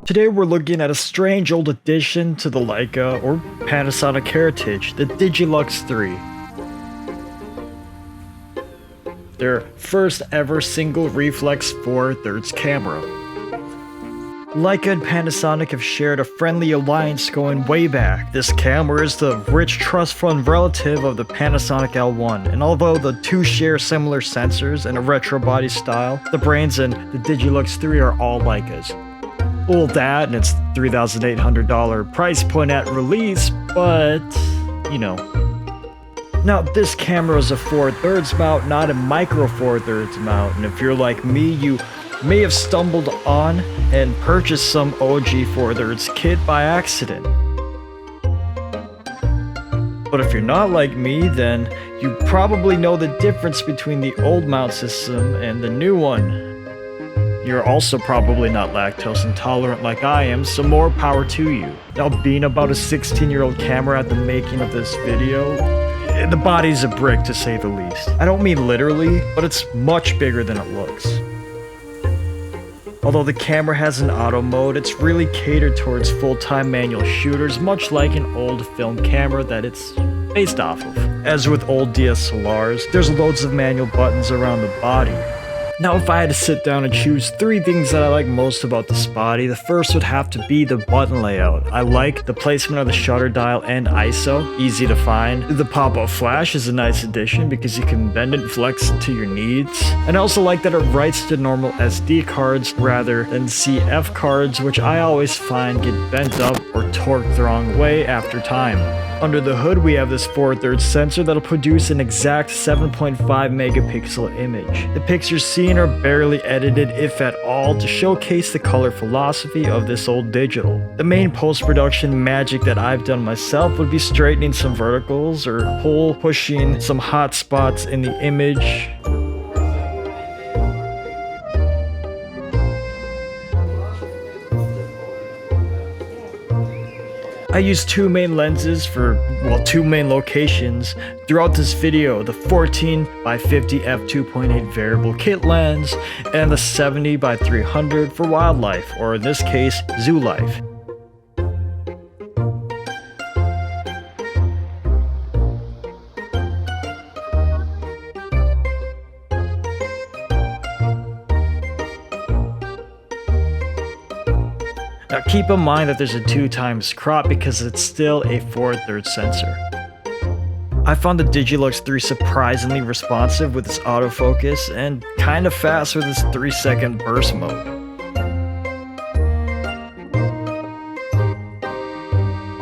Today we're looking at a strange old addition to the Leica or Panasonic heritage, the Digilux-3. Their first ever single reflex 4/3 camera. Leica and Panasonic have shared a friendly alliance going way back. This camera is the rich trust fund relative of the Panasonic L1, and although the two share similar sensors and a retro body style, the brains in the Digilux-3 are all Leicas. Well, that and its $3,800 price point at release, but you know. Now, this camera is a 4/3 mount, not a micro 4/3 mount, and if you're like me, you may have stumbled on and purchased some OG 4/3 kit by accident. But if you're not like me, then you probably know the difference between the old mount system and the new one. You're also probably not lactose intolerant like I am, so more power to you. Now, being about a 16-year-old camera at the making of this video, the body's a brick to say the least. I don't mean literally, but it's much bigger than it looks. Although the camera has an auto mode, it's really catered towards full-time manual shooters, much like an old film camera that it's based off of. As with old DSLRs, there's loads of manual buttons around the body. Now, if I had to sit down and choose 3 things that I like most about this body, the first would have to be the button layout. I like the placement of the shutter dial and ISO, easy to find. The pop-up flash is a nice addition because you can bend and flex it to your needs. And I also like that it writes to normal SD cards rather than CF cards, which I always find get bent up or torqued the wrong way after time. Under the hood, we have this 4/3 sensor that'll produce an exact 7.5 megapixel image. The pictures seen are barely edited, if at all, to showcase the color philosophy of this old digital. The main post-production magic that I've done myself would be straightening some verticals or pushing some hot spots in the image. I use 2 main lenses for, well, 2 main locations throughout this video, the 14x50 f2.8 variable kit lens and the 70x300 for wildlife, or in this case, zoo life. Now keep in mind that there's a 2x crop because it's still a 4/3 sensor. I found the Digilux-3 surprisingly responsive with its autofocus and kind of fast with its 3-second burst mode.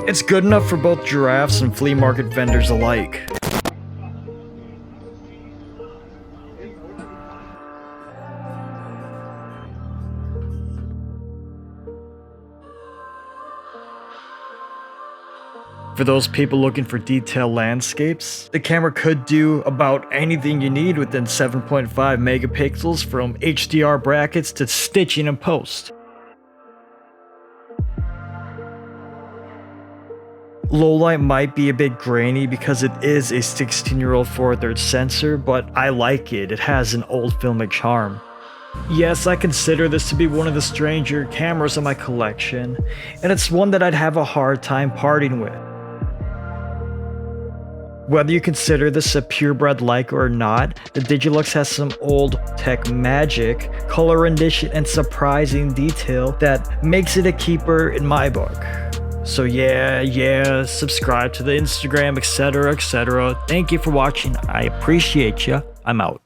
It's good enough for both giraffes and flea market vendors alike. For those people looking for detailed landscapes, the camera could do about anything you need within 7.5 megapixels, from HDR brackets to stitching in post. Low light might be a bit grainy because it is a 16-year-old 4/3 sensor, but I like it. It has an old filmic charm. Yes, I consider this to be one of the stranger cameras in my collection, and it's one that I'd have a hard time parting with. Whether you consider this a purebred Leica or not, the Digilux has some old tech magic, color rendition, and surprising detail that makes it a keeper in my book. So yeah, subscribe to the Instagram, etc, etc. Thank you for watching. I appreciate ya. I'm out.